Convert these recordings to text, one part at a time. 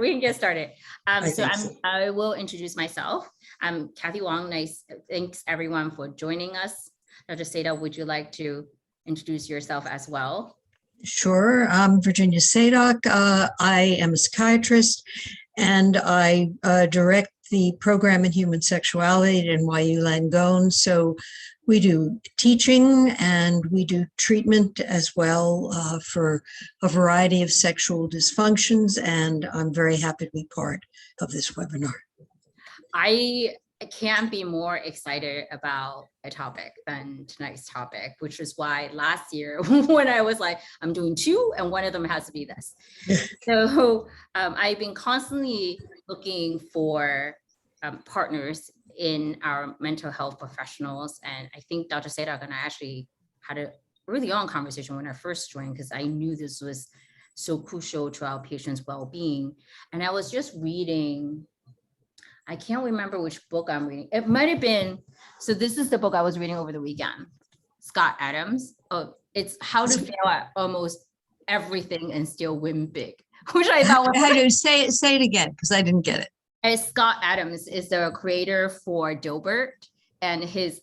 we can get started. So so. I will introduce myself. I'm Kathy Huang. Thanks everyone for joining us. Dr. Sadock, would you like to introduce yourself as well? Sure. I'm Virginia Sadock. I am a psychiatrist, and I direct the program in Human Sexuality at NYU Langone. So we do teaching and we do treatment as well for a variety of sexual dysfunctions, and I'm very happy to be part of this webinar. I can't be more excited about a topic than tonight's topic, which is why last year when I was like, I'm doing two and one of them has to be this. So I've been constantly looking for partners in our mental health professionals. And I think Dr. Sadock and I actually had a really long conversation when I first joined, because I knew this was so crucial to our patients' well-being. And I was just reading, I can't remember which book I'm reading. It might have been, so this is the book I was reading over the weekend, Scott Adams. Oh, it's How to Fail at Almost Everything and Still Win Big, which I thought was— How do you say it again? Because I didn't get it. Scott Adams is the creator for Dilbert, and his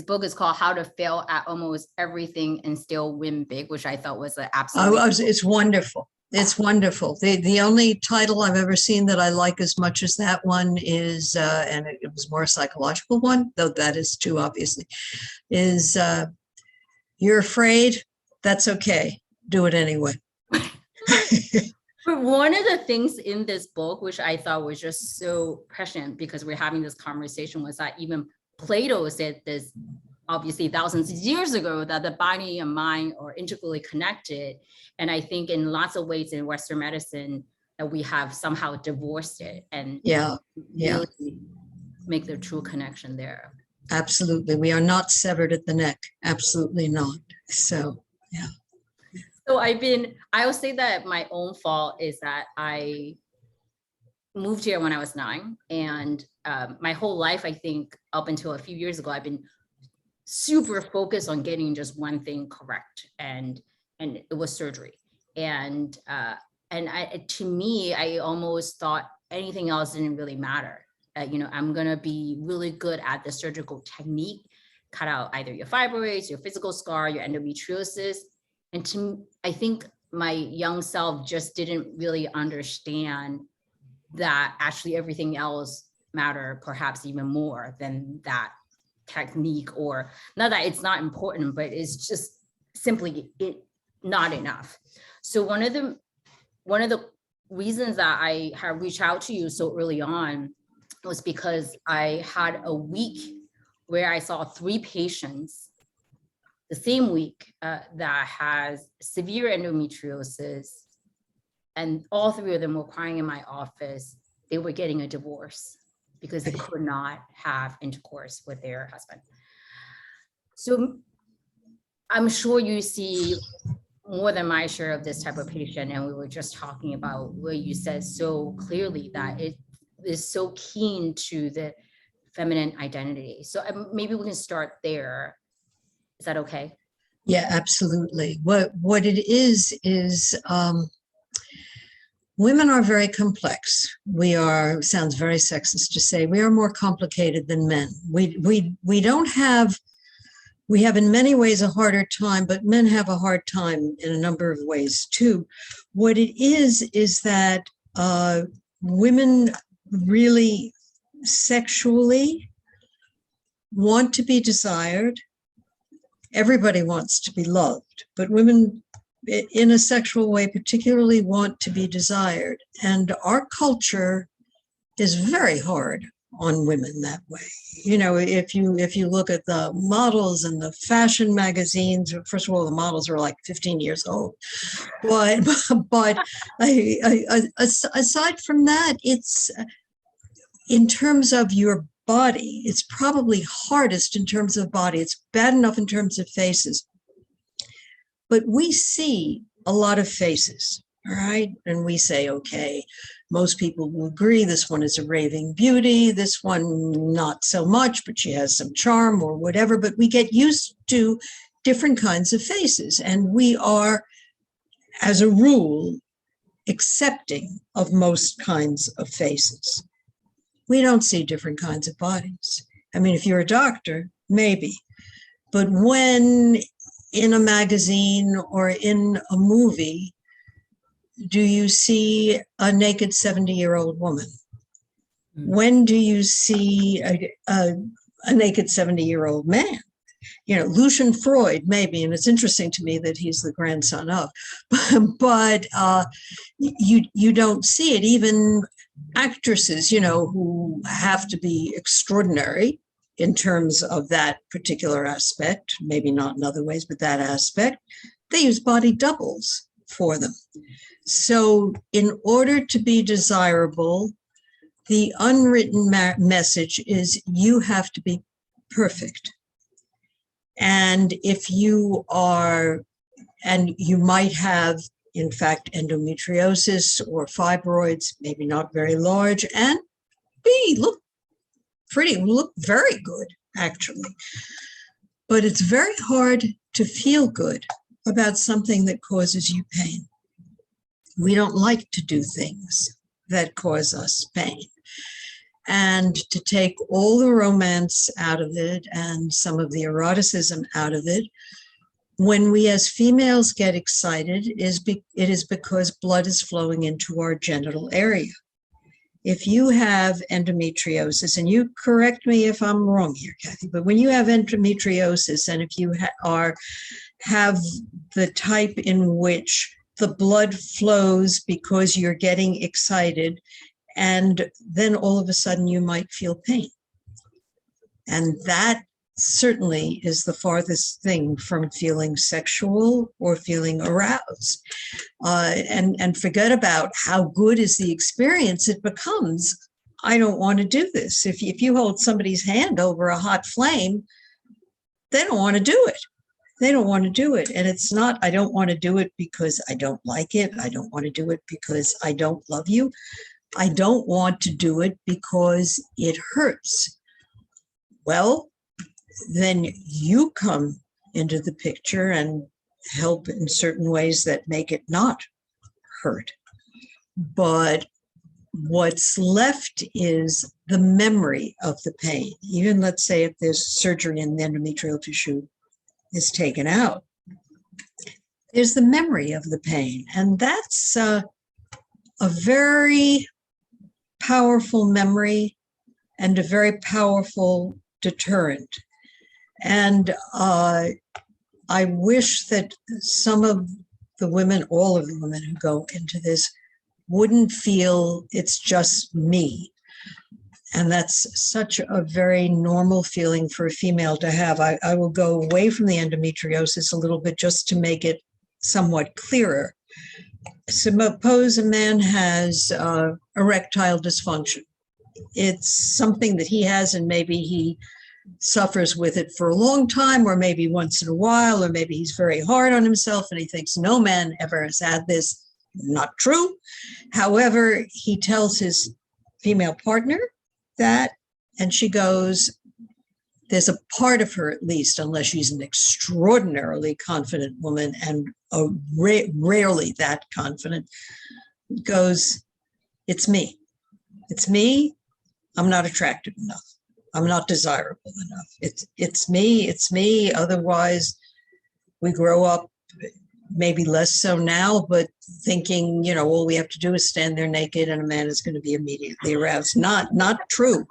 book is called How to Fail at Almost Everything and Still Win Big, which I thought was an absolute— it's wonderful. It's wonderful. The only title I've ever seen that I like as much as that one is, and it was more a psychological one, though that is too obviously, is You're Afraid? That's okay. Do it anyway. But one of the things in this book, which I thought was just so prescient because we're having this conversation, was that even Plato said this, obviously thousands of years ago, that the body and mind are integrally connected. And I think in lots of ways in Western medicine that we have somehow divorced it and really make the true connection there. Absolutely. We are not severed at the neck. Absolutely not. So, yeah. So I will say that my own fault is that I moved here when I was 9, and my whole life, I think up until a few years ago, I've been super focused on getting just one thing correct, and it was surgery. And to me, I almost thought anything else didn't really matter. I'm gonna be really good at the surgical technique, cut out either your fibroids, your physical scar, your endometriosis. And I think my young self just didn't really understand that actually everything else mattered perhaps even more than that technique, or not that it's not important, but it's just simply not enough. So one of the reasons that I have reached out to you so early on was because I had a week where I saw 3 patients the same week that has severe endometriosis, and all 3 of them were crying in my office. They were getting a divorce because they could not have intercourse with their husband. So I'm sure you see more than my share of this type of patient, and we were just talking about where you said so clearly that it is so keen to the feminine identity. So maybe we can start there. Is that okay? Yeah, absolutely. What it is women are very complex. Sounds very sexist to say, we are more complicated than men. We have in many ways a harder time, but men have a hard time in a number of ways too. What it is that women really sexually want to be desired. Everybody wants to be loved, but women in a sexual way particularly want to be desired. And our culture is very hard on women that way. If you look at the models and the fashion magazines, first of all, the models are like 15 years old. But aside from that, it's in terms of your body, it's probably hardest in terms of body. It's bad enough in terms of faces. But we see a lot of faces, all right? And we say, okay, most people will agree this one is a raving beauty, this one not so much, but she has some charm or whatever. But we get used to different kinds of faces. And we are, as a rule, accepting of most kinds of faces. We don't see different kinds of bodies. I mean, if you're a doctor, maybe. But when in a magazine or in a movie, do you see a naked 70-year-old woman? When do you see a naked 70-year-old man? You know, Lucian Freud, maybe, and it's interesting to me that he's the grandson of, but you don't see it. Even actresses, you know, who have to be extraordinary in terms of that particular aspect, maybe not in other ways, but that aspect, they use body doubles for them. So in order to be desirable, the unwritten message is you have to be perfect. And if you are, and you might have, in fact, endometriosis or fibroids, maybe not very large, and look very good, actually. But it's very hard to feel good about something that causes you pain. We don't like to do things that cause us pain. And to take all the romance out of it and some of the eroticism out of it, when we as females get excited, it is because blood is flowing into our genital area. If you have endometriosis, and you correct me if I'm wrong here, Kathy, but when you have endometriosis, and if you have the type in which the blood flows because you're getting excited, and then all of a sudden you might feel pain. And that certainly is the farthest thing from feeling sexual or feeling aroused. And forget about how good is the experience. It becomes, I don't want to do this. If you hold somebody's hand over a hot flame, they don't want to do it. They don't want to do it. And it's not, I don't want to do it because I don't like it. I don't want to do it because I don't love you. I don't want to do it because it hurts. Well, then you come into the picture and help in certain ways that make it not hurt. But what's left is the memory of the pain. Even let's say if there's surgery and the endometrial tissue is taken out, there's the memory of the pain. And that's a very powerful memory and a very powerful deterrent. And I wish that some of the women, all of the women who go into this, wouldn't feel it's just me. And that's such a very normal feeling for a female to have. I will go away from the endometriosis a little bit just to make it somewhat clearer. Suppose a man has erectile dysfunction. It's something that he has, and maybe he suffers with it for a long time, or maybe once in a while, or maybe he's very hard on himself and he thinks no man ever has had this. Not true. However, he tells his female partner that, and she goes, there's a part of her, at least, unless she's an extraordinarily confident woman, and rarely that confident, goes, it's me. It's me. I'm not attractive enough. I'm not desirable enough. It's me. Otherwise, we grow up, maybe less so now, but thinking, all we have to do is stand there naked and a man is going to be immediately aroused. Not true.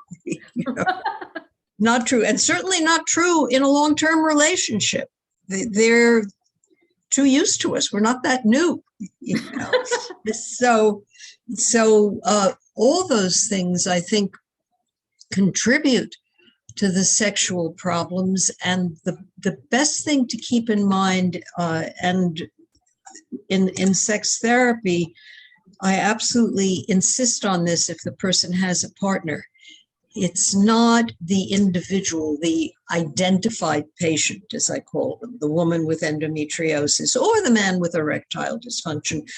Not true. And certainly not true in a long-term relationship. They're too used to us. We're not that new. So all those things, I think, contribute to the sexual problems. And the best thing to keep in mind, and in sex therapy, I absolutely insist on this if the person has a partner. It's not the individual, the identified patient, as I call them, the woman with endometriosis or the man with erectile dysfunction.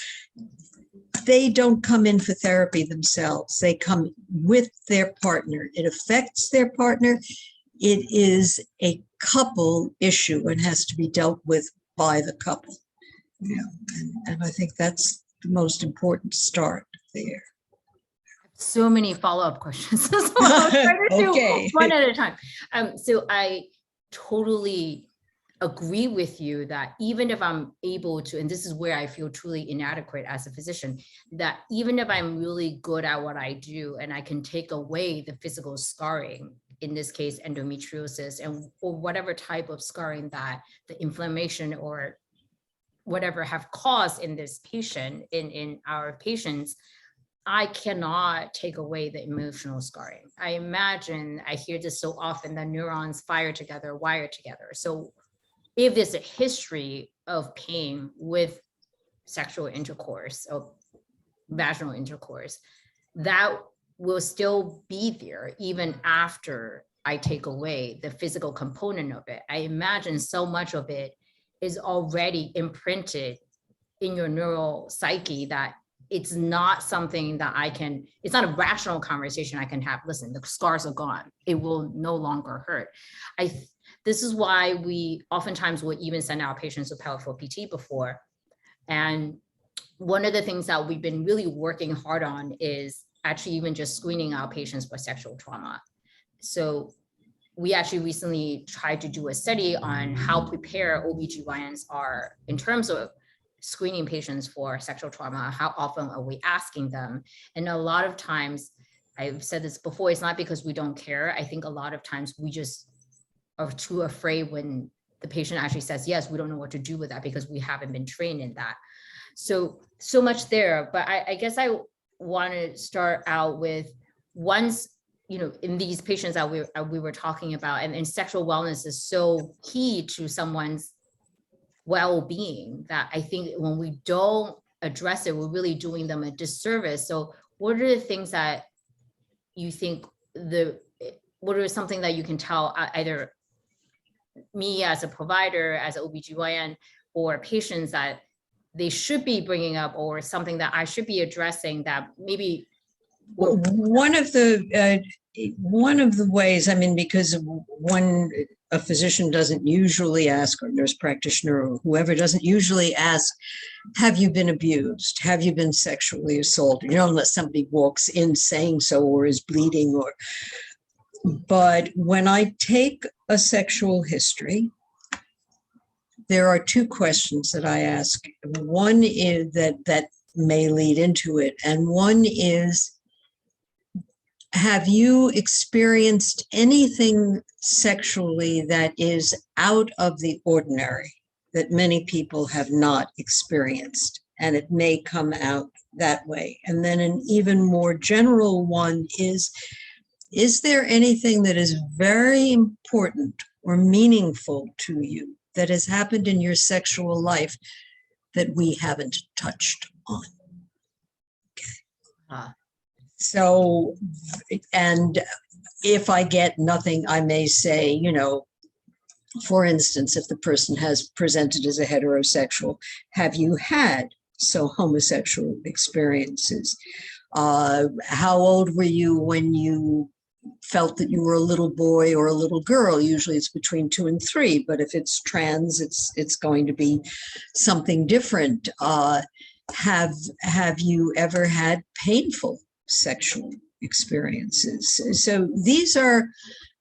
They don't come in for therapy themselves. They come with their partner. It affects their partner. It is a couple issue and has to be dealt with by the couple. And I think that's the most important start there. So many follow-up questions. So I'll try to Okay. do one at a time. So I totally agree with you that even if I'm able to, and this is where I feel truly inadequate as a physician, that even if I'm really good at what I do and I can take away the physical scarring, in this case, endometriosis, and or whatever type of scarring that the inflammation or whatever have caused in this patient, in our patients, I cannot take away the emotional scarring. I imagine, I hear this so often, that neurons fire together, wire together. So if there's a history of pain with sexual intercourse or vaginal intercourse, that will still be there even after I take away the physical component of it. I imagine so much of it is already imprinted in your neural psyche that it's not something that it's not a rational conversation I can have. Listen, the scars are gone. It will no longer hurt. This is why we oftentimes will even send our patients to powerful PT before. And one of the things that we've been really working hard on is actually even just screening our patients for sexual trauma. So we actually recently tried to do a study on how prepared OBGYNs are in terms of screening patients for sexual trauma. How often are we asking them? And a lot of times, I've said this before, it's not because we don't care. I think a lot of times we just are too afraid when the patient actually says, yes, we don't know what to do with that because we haven't been trained in that. So much there. But I guess I want to start out with once, in these patients that we were talking about, and sexual wellness is so key to someone's well-being that I think when we don't address it, we're really doing them a disservice. So what are the things that you think what are something that you can tell either me as a provider, as an OBGYN, or patients that they should be bringing up, or something that I should be addressing that maybe? One of the ways, because a physician doesn't usually ask, or nurse practitioner or whoever doesn't usually ask, have you been abused? Have you been sexually assaulted? Unless somebody walks in saying so or is bleeding but when I take a sexual history, there are two questions that I ask. One is that may lead into it. And one is, have you experienced anything sexually that is out of the ordinary that many people have not experienced? And it may come out that way. And then an even more general one is there anything that is very important or meaningful to you that has happened in your sexual life that we haven't touched on? Okay. So, and if I get nothing, I may say, for instance, if the person has presented as a heterosexual, have you had homosexual experiences? How old were you when you felt that you were a little boy or a little girl? Usually it's between 2 and 3, but if it's trans, it's going to be something different. Have you ever had painful sexual experiences? So these are,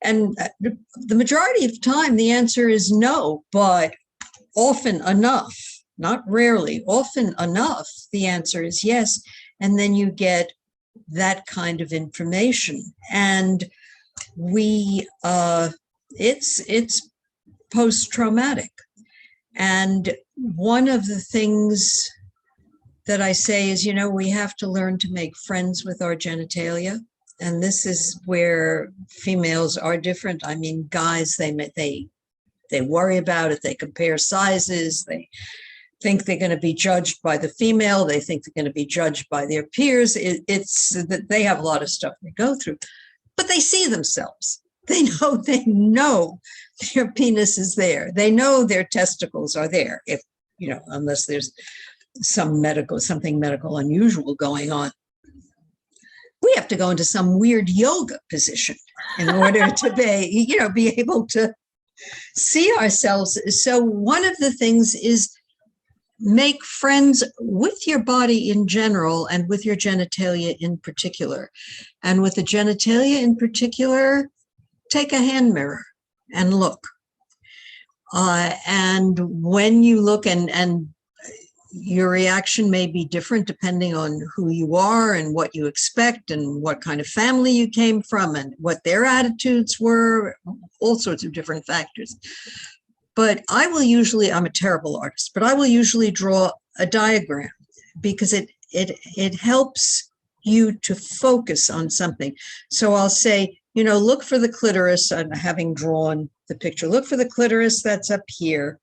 and the majority of the time the answer is no, but often enough, not rarely, often enough, the answer is yes. And then you get that kind of information. And it's post-traumatic. And one of the things that I say is, we have to learn to make friends with our genitalia. And this is where females are different. Guys, they worry about it. They compare sizes. They think they're going to be judged by the female. They think they're going to be judged by their peers. It's that they have a lot of stuff they go through, but they see themselves. They know their penis is there. They know their testicles are there. If, unless there's something medical unusual going on. We have to go into some weird yoga position in order to be able to see ourselves. So one of the things is make friends with your body in general and with your genitalia in particular. And with the genitalia in particular, take a hand mirror and look. And when you look, and your reaction may be different depending on who you are and what you expect and what kind of family you came from and what their attitudes were, all sorts of different factors. But I will usually, I'm a terrible artist, but I will usually draw a diagram because it helps you to focus on something. So I'll say, look for the clitoris, having drawn the picture. Look for the clitoris, that's up here.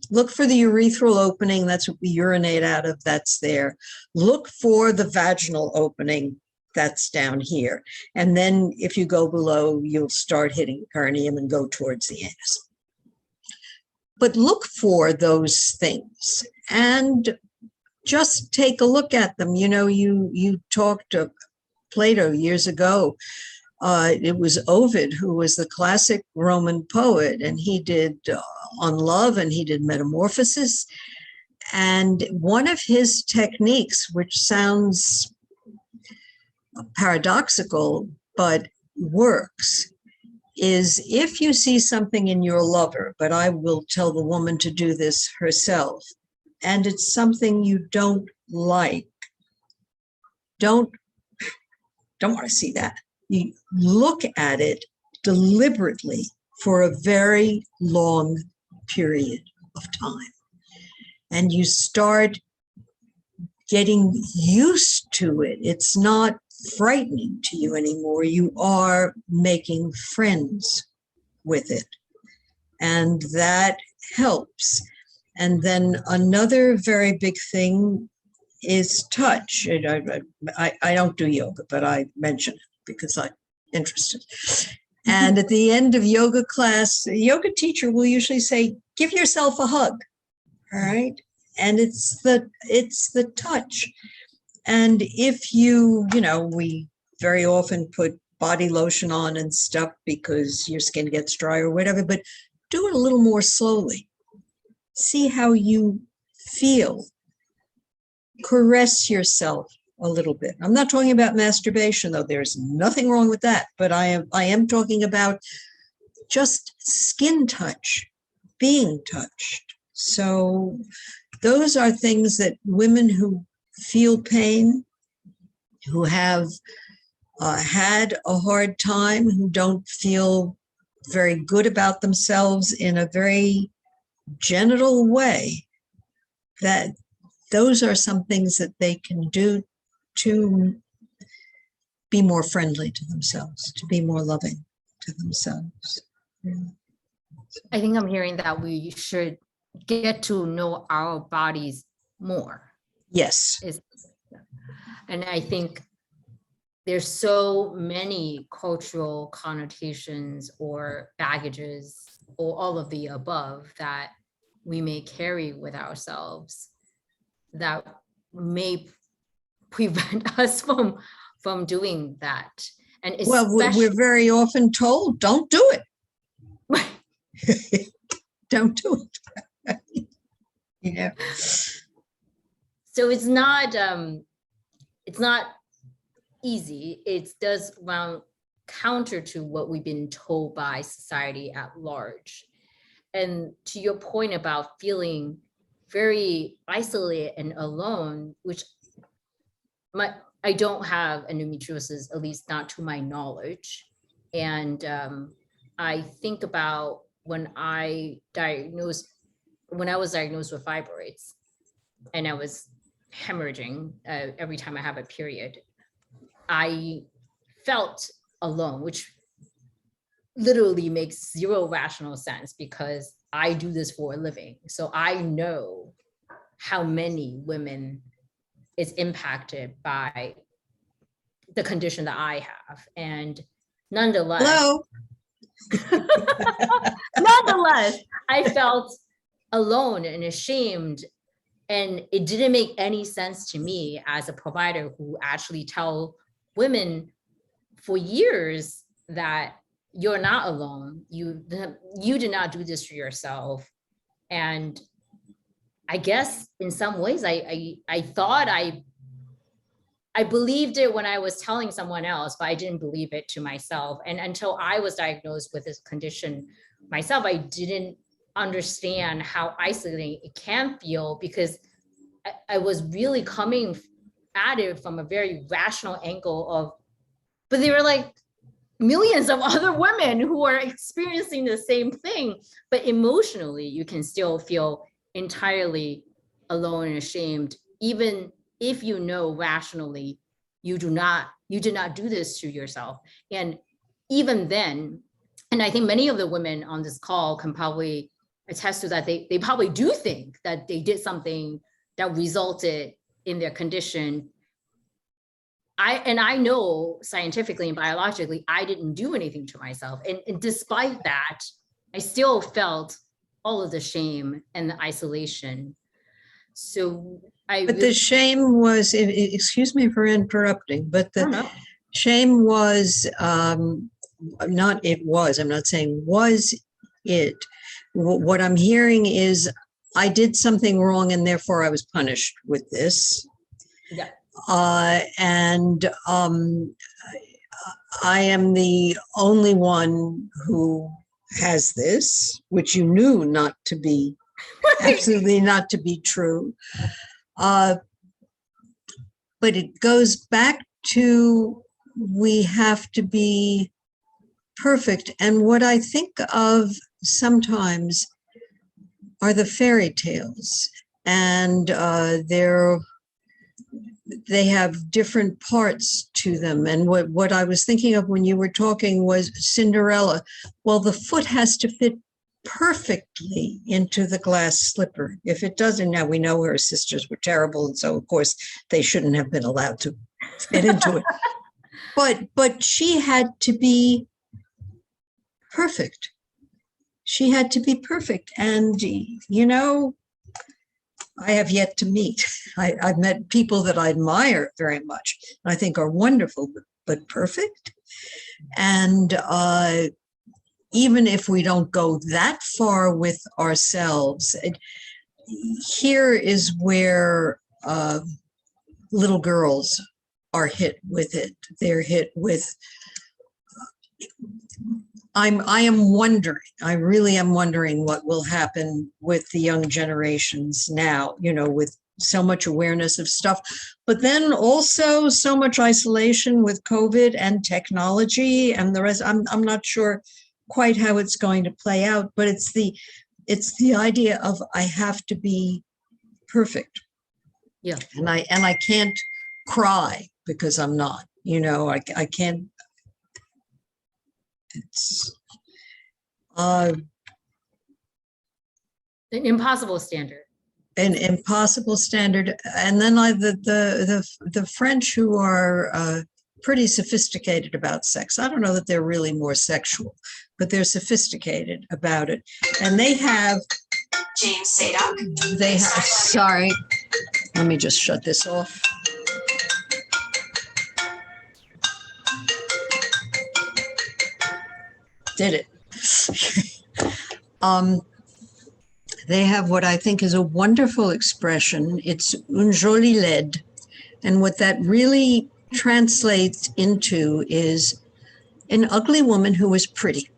Look for the urethral opening, that's what we urinate out of, that's there. Look for the vaginal opening, that's down here. And then if you go below, you'll start hitting the perineum and go towards the anus. But look for those things and just take a look at them. You talked to Plato years ago. It was Ovid, who was the classic Roman poet, and he did on love, and he did metamorphosis. And one of his techniques, which sounds paradoxical, but works, is if you see something in your lover, but I will tell the woman to do this herself, and it's something you don't like, don't want to see that. You look at it deliberately for a very long period of time, and you start getting used to it. It's not frightening to you anymore. You are making friends with it, and that helps. And then another very big thing is touch. I don't do yoga, but I mention it because I'm interested. And at the end of yoga class, a yoga teacher will usually say, give yourself a hug. All right. And it's the touch. And if we very often put body lotion on and stuff because your skin gets dry or whatever, but do it a little more slowly. See how you feel. Caress yourself a little bit. I'm not talking about masturbation, though. There's nothing wrong with that. But I am talking about just skin touch, being touched. So those are things that women who feel pain, who have had a hard time, who don't feel very good about themselves in a very genital way, that those are some things that they can do to be more friendly to themselves, to be more loving to themselves. Yeah. I think I'm hearing that we should get to know our bodies more. Yes. And I think there's so many cultural connotations or baggages or all of the above that we may carry with ourselves that may prevent us from doing that. And well, we're very often told, don't do it. Don't do it. So it's not easy. It does run counter to what we've been told by society at large. And to your point about feeling very isolated and alone, which I don't have endometriosis, at least not to my knowledge. And I think about when I was diagnosed with fibroids and I was hemorrhaging every time I have a period, I felt alone, which literally makes zero rational sense because I do this for a living. So I know how many women is impacted by the condition that I have. And nonetheless, nonetheless, I felt alone and ashamed. And it didn't make any sense to me as a provider who actually tell women for years that you're not alone. You did not do this for yourself. And I guess in some ways I thought I believed it when I was telling someone else, but I didn't believe it to myself. And until I was diagnosed with this condition myself, I didn't understand how isolating it can feel, because I was really coming at it from a very rational angle of, but they were like millions of other women who are experiencing the same thing, but emotionally you can still feel entirely alone and ashamed, even if you know rationally you did not do this to yourself. And even then, and I think many of the women on this call can probably attest to that, they probably do think that they did something that resulted in their condition. I know scientifically and biologically, I didn't do anything to myself. And despite that, I still felt all of the shame and the isolation. So But the shame was, excuse me for interrupting, but the shame was, I'm not saying was it. What I'm hearing is I did something wrong and therefore I was punished with this. Yeah. And I am the only one who has this, which you knew not to be, absolutely not to be true. But it goes back to, we have to be perfect. And what I think of sometimes are the fairy tales, and they have different parts to them. And what I was thinking of when you were talking was Cinderella. Well, the foot has to fit perfectly into the glass slipper. If it doesn't, now we know her sisters were terrible, and so of course they shouldn't have been allowed to fit into it. But she had to be perfect. She had to be perfect. And, you know, I have yet to meet. I've met people that I admire very much, and I think are wonderful, but perfect. And even if we don't go that far with ourselves, here is where little girls are hit with it. They're hit with, I am wondering, I really am wondering what will happen with the young generations now, you know, with so much awareness of stuff, but then also so much isolation with COVID and technology and the rest. I'm not sure quite how it's going to play out, but it's the idea of I have to be perfect. Yeah. And I can't cry because I'm not, you know, I can't. It's an impossible standard. An impossible standard. And then the French, who are pretty sophisticated about sex. I don't know that they're really more sexual, but they're sophisticated about it. And they have James Sadock. They have. Sorry, let me just shut this off. Did it. They have what I think is a wonderful expression. It's une jolie laide. And what that really translates into is an ugly woman who is pretty.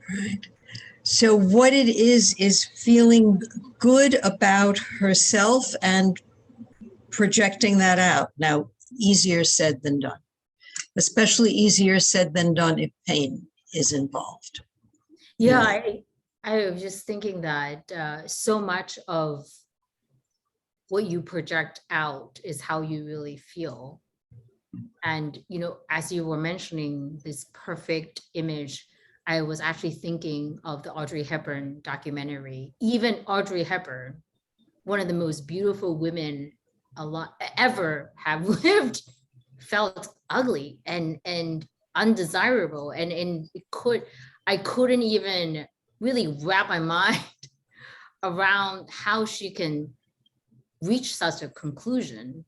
Right. So what it is feeling good about herself and projecting that out. Now, easier said than done, especially easier said than done if pain is involved. Yeah, I was just thinking that so much of what you project out is how you really feel. And, you know, as you were mentioning this perfect image, I was actually thinking of the Audrey Hepburn documentary. Even Audrey Hepburn, one of the most beautiful women ever have lived, felt ugly and undesirable. And I couldn't even really wrap my mind around how she can reach such a conclusion.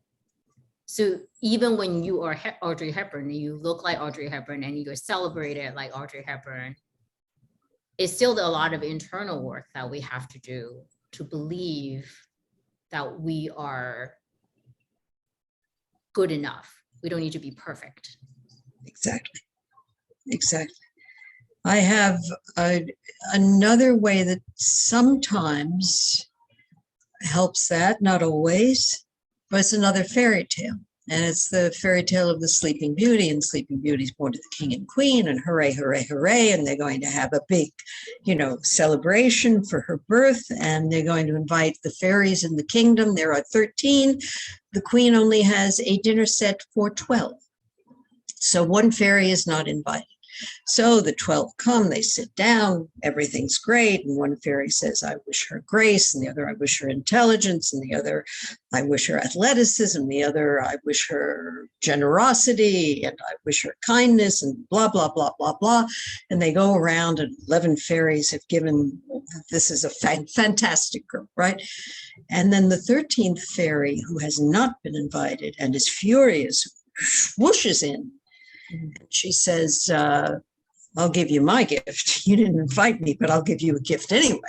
So even when you are Audrey Hepburn, and you look like Audrey Hepburn, and you're celebrated like Audrey Hepburn, it's still a lot of internal work that we have to do to believe that we are good enough. We don't need to be perfect. Exactly. Exactly. I have another way that sometimes helps that, not always, but it's another fairy tale. And it's the fairy tale of the Sleeping Beauty, and Sleeping Beauty's born to the king and queen, and hooray, hooray, hooray. And they're going to have a big, celebration for her birth. And they're going to invite the fairies in the kingdom. There are 13. The queen only has a dinner set for 12. So one fairy is not invited. So the 12 come, they sit down, everything's great. And one fairy says, I wish her grace. And the other, I wish her intelligence. And the other, I wish her athleticism. The other, I wish her generosity. And I wish her kindness, and blah, blah, blah, blah, blah. And they go around, and 11 fairies have given, this is a fantastic girl, right? And then the 13th fairy, who has not been invited and is furious, whooshes in. She says, I'll give you my gift. You didn't invite me, but I'll give you a gift anyway.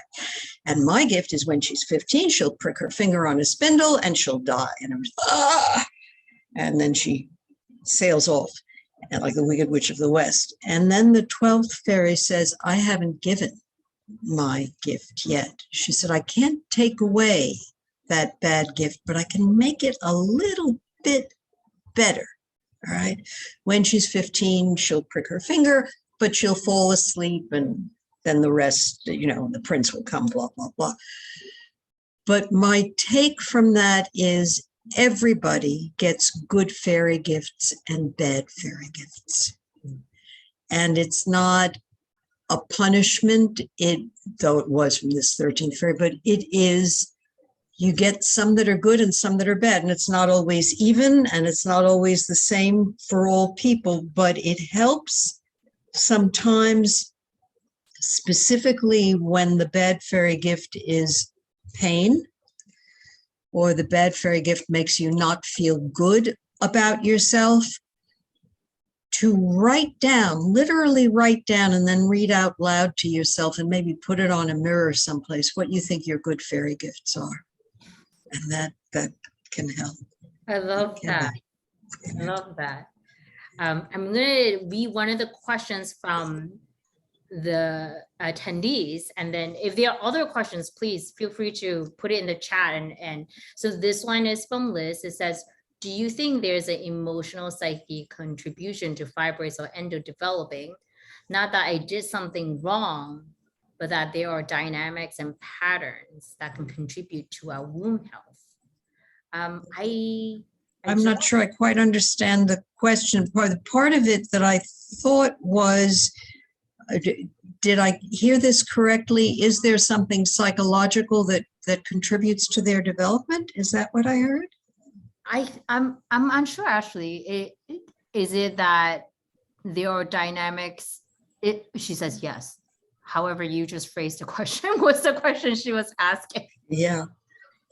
And my gift is when she's 15, she'll prick her finger on a spindle and she'll die. And I was, and then she sails off, and like the Wicked Witch of the West. And then the 12th fairy says, I haven't given my gift yet. She said, I can't take away that bad gift, but I can make it a little bit better. All right. When she's 15, she'll prick her finger, but she'll fall asleep, and then the rest, the prince will come, blah, blah, blah. But my take from that is everybody gets good fairy gifts and bad fairy gifts. And it's not a punishment, though it was from this 13th fairy, but it is, you get some that are good and some that are bad. And it's not always even, and it's not always the same for all people, but it helps sometimes, specifically when the bad fairy gift is pain, or the bad fairy gift makes you not feel good about yourself, to write down, literally write down, and then read out loud to yourself, and maybe put it on a mirror someplace, what you think your good fairy gifts are. And that can help. I love that. I love that. I'm going to read one of the questions from the attendees. And then if there are other questions, please feel free to put it in the chat. And so this one is from Liz. It says, do you think there's an emotional psyche contribution to fibroids or endodeveloping? Not that I did something wrong, but that there are dynamics and patterns that can contribute to our womb health. I'm not sure I quite understand the question. Part of it that I thought was, did I hear this correctly? Is there something psychological that contributes to their development? Is that what I heard? I'm unsure actually. Is it that there are dynamics? She says yes. However, you just phrased the question. What's the question she was asking? Yeah.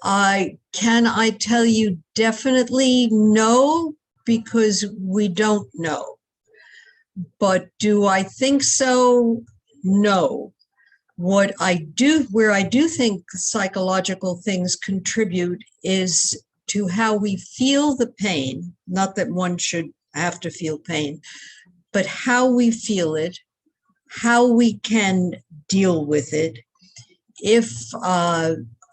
I tell you definitely no, because we don't know. But do I think so? No. Where I do think psychological things contribute is to how we feel the pain. Not that one should have to feel pain, but how we feel it, how we can deal with it. If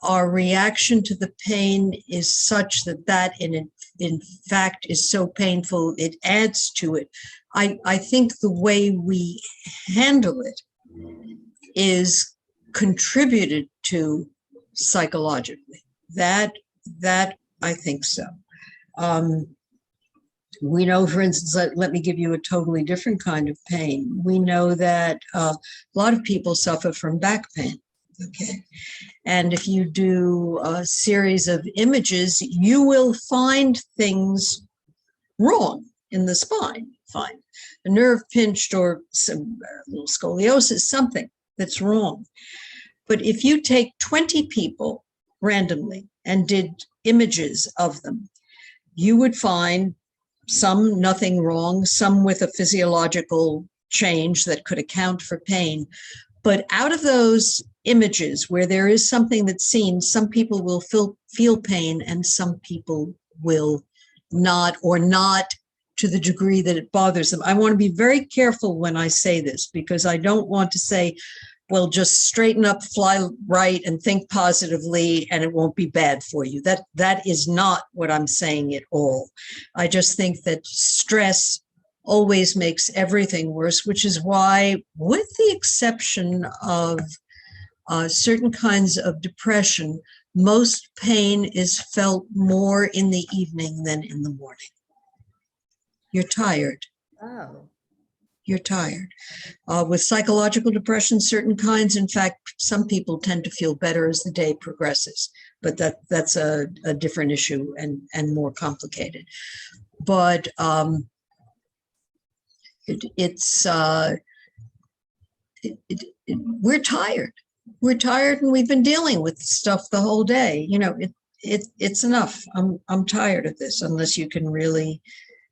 our reaction to the pain is such that in fact is so painful, it adds to it. I think the way we handle it is contributed to psychologically. That I think so. We know, for instance, let me give you a totally different kind of pain. We know that a lot of people suffer from back pain. Okay. And if you do a series of images, you will find things wrong in the spine. Find a nerve pinched or some little scoliosis, something that's wrong. But if you take 20 people randomly and did images of them, you would find some nothing wrong, some with a physiological change that could account for pain. But out of those images where there is something that's seen. Some people will feel pain and some people will not, or not to the degree that it bothers them. I want to be very careful when I say this, because I don't want to say, well, just straighten up, fly right, and think positively, and it won't be bad for you. That is not what I'm saying at all. I just think that stress always makes everything worse, which is why, with the exception of certain kinds of depression, most pain is felt more in the evening than in the morning. You're tired. Oh. You're tired. With psychological depression, certain kinds, in fact, some people tend to feel better as the day progresses, but that's a different issue and more complicated. But we're tired. We're tired, and we've been dealing with stuff the whole day. You know, it's enough. I'm tired of this, unless you can really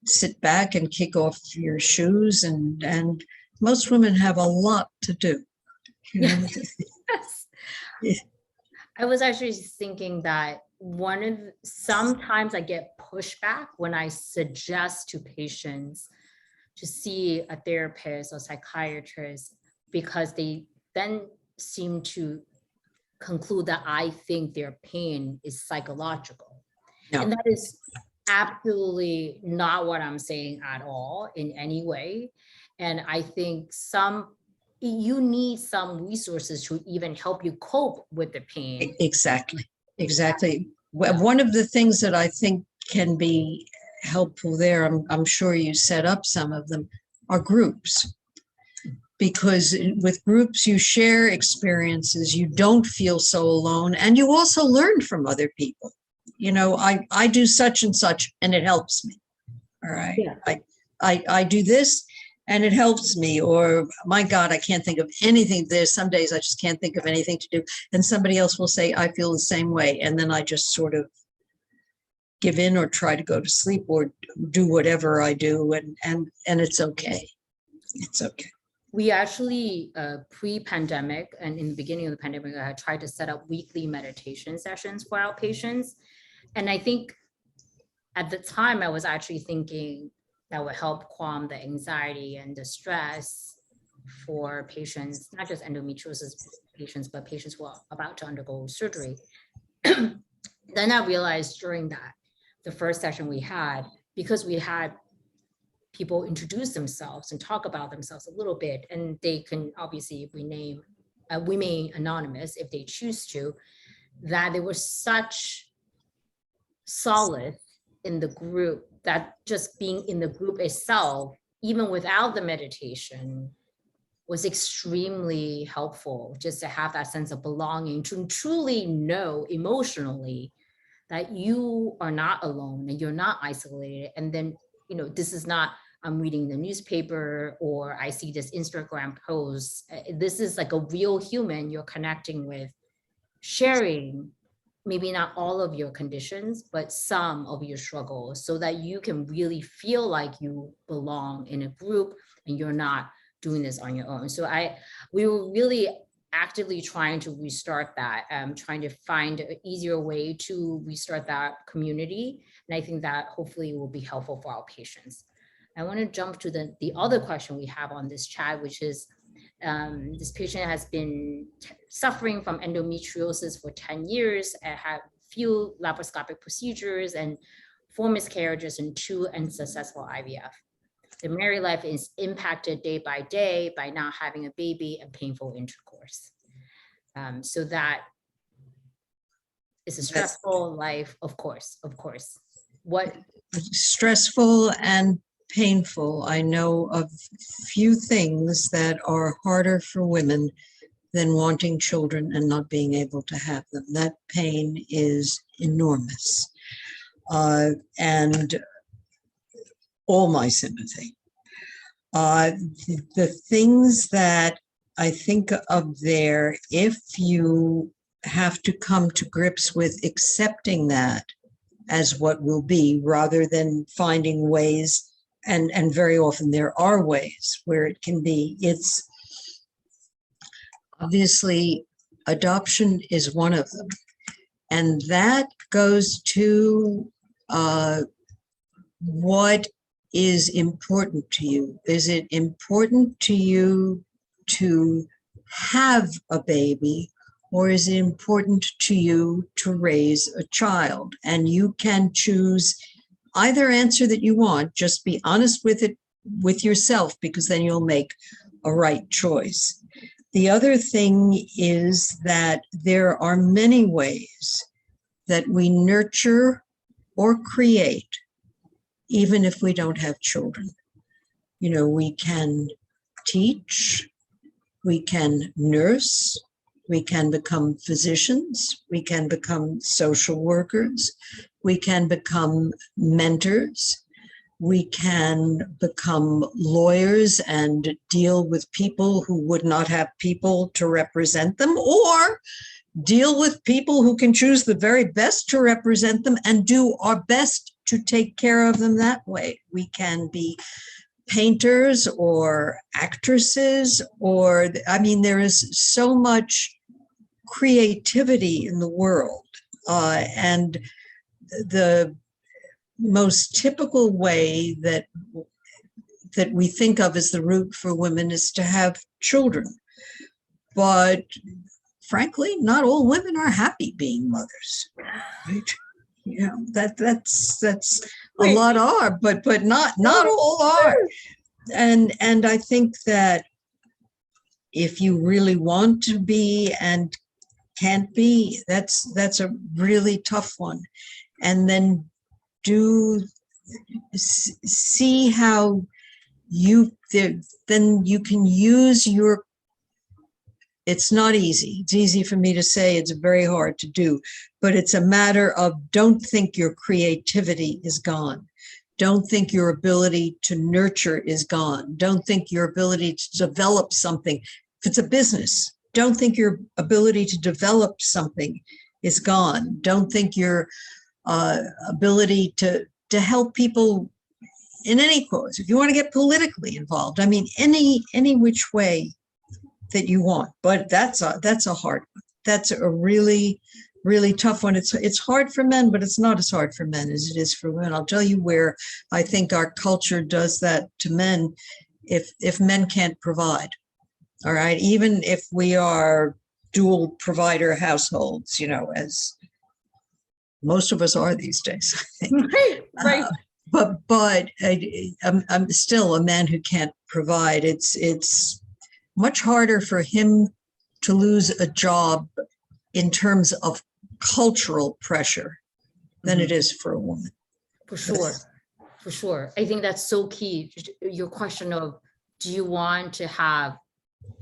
sit back and kick off your shoes, and most women have a lot to do. You know? Yes. I was actually thinking that sometimes I get pushback when I suggest to patients to see a therapist or psychiatrist, because they then seem to conclude that I think their pain is psychological. No. And that is absolutely not what I'm saying at all in any way. And I think you need some resources to even help you cope with the pain. Exactly. One of the things that I think can be helpful there, I'm sure you set up some of them, are groups. Because with groups, you share experiences, you don't feel so alone, and you also learn from other people. You know, I do such and such, and it helps me. All right. Yeah. I do this, and it helps me. Or, my God, I can't think of anything. There's some days I just can't think of anything to do. And somebody else will say, I feel the same way. And then I just sort of give in, or try to go to sleep, or do whatever I do. And it's okay. It's okay. We actually, pre-pandemic and in the beginning of the pandemic, I had tried to set up weekly meditation sessions for our patients. And I think at the time I was actually thinking that would help calm the anxiety and the stress for patients, not just endometriosis patients, but patients who are about to undergo surgery. Then I realized during the first session we had, because we had people introduce themselves and talk about themselves a little bit, and they can obviously remain anonymous if they choose to, that there was such solace in the group that just being in the group itself, even without the meditation, was extremely helpful, just to have that sense of belonging, to truly know emotionally that you are not alone and you're not isolated. And then, you know, this is not, I'm reading the newspaper or I see this Instagram post. This is like a real human you're connecting with, sharing maybe not all of your conditions, but some of your struggles, so that you can really feel like you belong in a group and you're not doing this on your own. So we were really actively trying to restart that, trying to find an easier way to restart that community. And I think that hopefully will be helpful for our patients. I want to jump to the other question we have on this chat, which is, this patient has been suffering from endometriosis for 10 years, and had few laparoscopic procedures and 4 miscarriages and 2 unsuccessful IVF. The married life is impacted day by day by not having a baby and painful intercourse. So that is a stressful life, of course. What? Stressful and painful. I know of few things that are harder for women than wanting children and not being able to have them. That pain is enormous. And all my sympathy. The things that I think of there, if you have to come to grips with accepting that as what will be, rather than finding ways, and very often there are ways where it can be, it's obviously Adoption is one of them. And that goes to what is important to you. Is it important to you to have a baby, or is it important to you to raise a child? And you can choose either answer that you want. Just be honest with it, with yourself, because then you'll make a right choice. The other thing is that there are many ways that we nurture or create, even if we don't have children. You know, we can teach, we can nurse, we can become physicians, we can become social workers, we can become mentors, we can become lawyers and deal with people who would not have people to represent them, or deal with people who can choose the very best to represent them and do our best to take care of them that way. We can be painters or actresses, or, I mean, there is so much creativity in the world. And the most typical way that we think of as the route for women is to have children. But frankly, not all women are happy being mothers, right? You know, that's a lot are, but not all are. And I think that if you really want to be and can't be, that's a really tough one. And then see how then you can use your. It's not easy. It's easy for me to say, it's very hard to do, but it's a matter of, don't think your creativity is gone. Don't think your ability to nurture is gone. Don't think your ability to develop something. If it's a business, don't think your ability to develop something is gone. Don't think your ability to help people in any cause. If you want to get politically involved, I mean, any which way that you want. But that's a hard one. That's a really, really tough one. It's hard for men, but it's not as hard for men as it is for women. I'll tell you where I think our culture does that to men. If men can't provide, all right, even if we are dual provider households, you know, as most of us are these days, I think. Right. But I'm still a man who can't provide. It's much harder for him to lose a job in terms of cultural pressure than it is for a woman. For sure. I think that's so key. Your question of, do you want to have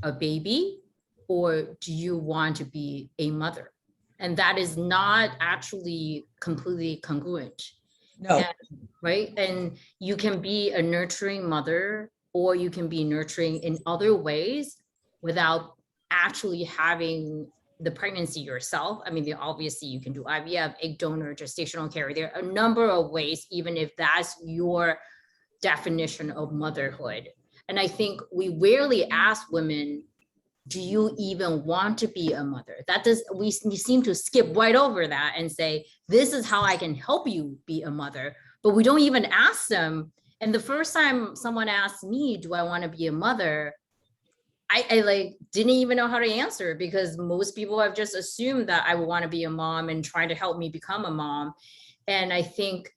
a baby or do you want to be a mother? And that is not actually completely congruent. No. Right? And you can be a nurturing mother, or you can be nurturing in other ways without actually having the pregnancy yourself. I mean, obviously you can do IVF, egg donor, gestational care. There are a number of ways, even if that's your definition of motherhood. And I think we rarely ask women, do you even want to be a mother? We seem to skip right over that and say, this is how I can help you be a mother. But we don't even ask them. And the first time someone asked me, do I want to be a mother? I like didn't even know how to answer, because most people have just assumed that I would want to be a mom and trying to help me become a mom. And I think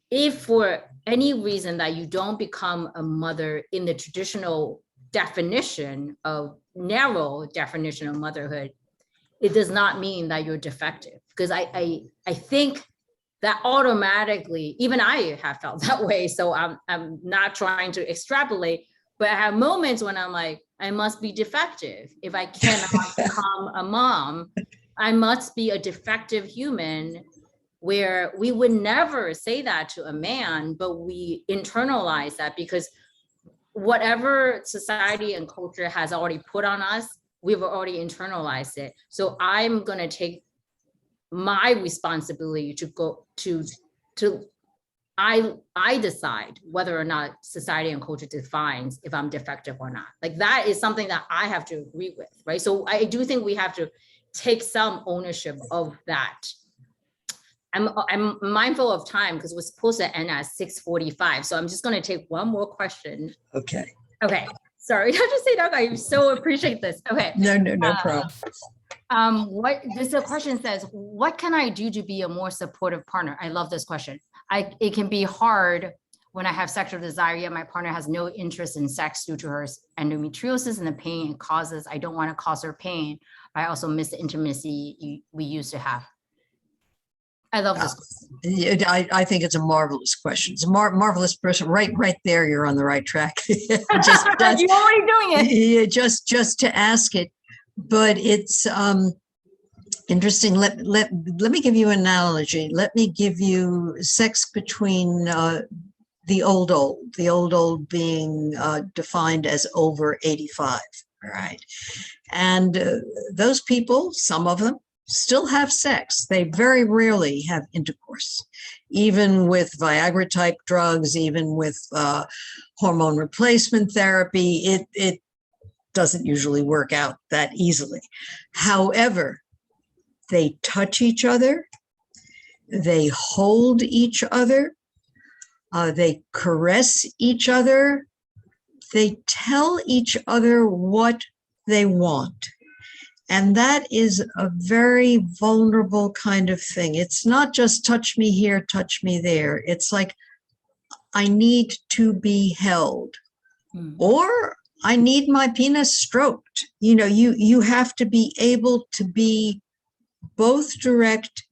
if for any reason that you don't become a mother in the traditional definition of narrow definition of motherhood, it does not mean that you're defective. Because I think that automatically, even I have felt that way. So I'm not trying to extrapolate, but I have moments when I'm like, I must be defective. If I cannot become a mom, I must be a defective human, where we would never say that to a man, but we internalize that because whatever society and culture has already put on us, we've already internalized it. So I'm going to take my responsibility to go to I decide whether or not society and culture defines if I'm defective or not. Like, that is something that I have to agree with, right? So I do think we have to take some ownership of that. I'm mindful of time because we're supposed to end at 6:45. So I'm just going to take one more question. Okay. Okay. Sorry, Dr. Sadock, I so appreciate this. Okay. No problem. This question says, what can I do to be a more supportive partner? I love this question. It can be hard when I have sexual desire, yet my partner has no interest in sex due to her endometriosis and the pain it causes. I don't want to cause her pain, but I also miss the intimacy we used to have. I love this. I think it's a marvelous question. It's a marvelous person. Right there, you're on the right track. You're already doing it. Yeah, just to ask it, but it's interesting. Let me give you an analogy. Let me give you sex between the old being defined as over 85. All right, and those people, some of them, still have sex. They very rarely have intercourse, even with Viagra type drugs, even with hormone replacement therapy. It doesn't usually work out that easily. However, they touch each other, they hold each other, they caress each other, they tell each other what they want. And that is a very vulnerable kind of thing. It's not just touch me here, touch me there. It's like, I need to be held, or I need my penis stroked. You know, you have to be able to be both direct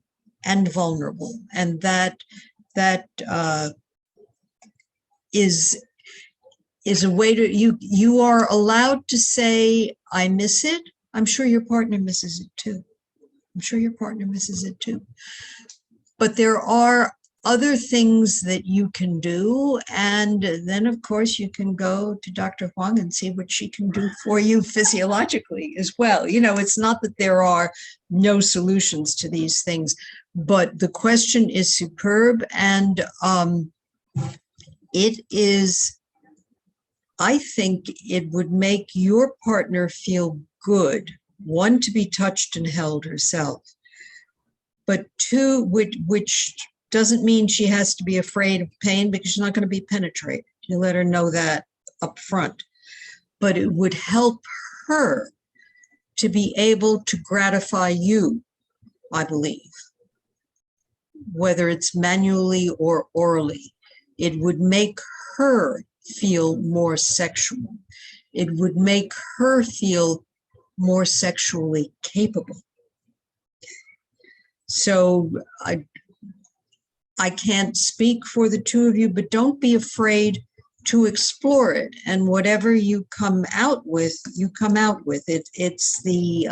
and vulnerable. And that is a way to, you are allowed to say, I miss it. I'm sure your partner misses it too. But there are other things that you can do. And then, of course, you can go to Dr. Huang and see what she can do for you physiologically as well. You know, it's not that there are no solutions to these things, but the question is superb. And it is, I think it would make your partner feel good, one, to be touched and held herself, but two, which doesn't mean she has to be afraid of pain, because she's not going to be penetrated. You let her know that up front. But it would help her to be able to gratify you, I believe, whether it's manually or orally. It would make her feel more sexual. It would make her feel more sexually capable. So I can't speak for the two of you, but don't be afraid to explore it. And whatever you come out with, you come out with it. It's the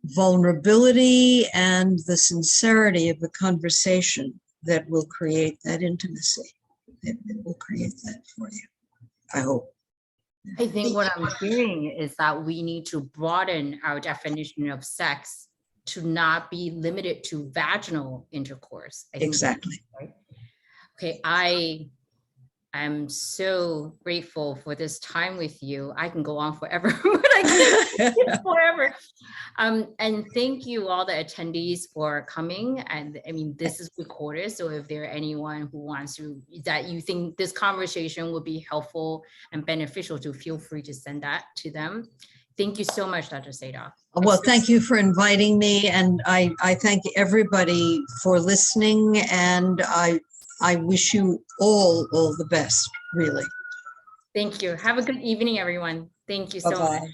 vulnerability and the sincerity of the conversation that will create that intimacy. It will create that for you, I hope. I think what I'm hearing is that we need to broaden our definition of sex to not be limited to vaginal intercourse. I think exactly. Right? Okay, I'm so grateful for this time with you. I can go on forever, but I can't forever. And thank you all the attendees for coming. And I mean, this is recorded. So if there are anyone who wants to, that you think this conversation would be helpful and beneficial to, feel free to send that to them. Thank you so much, Dr. Sadock. Well, thank you for inviting me. And I thank everybody for listening. And I wish you all the best, really. Thank you. Have a good evening, everyone. Thank you so much.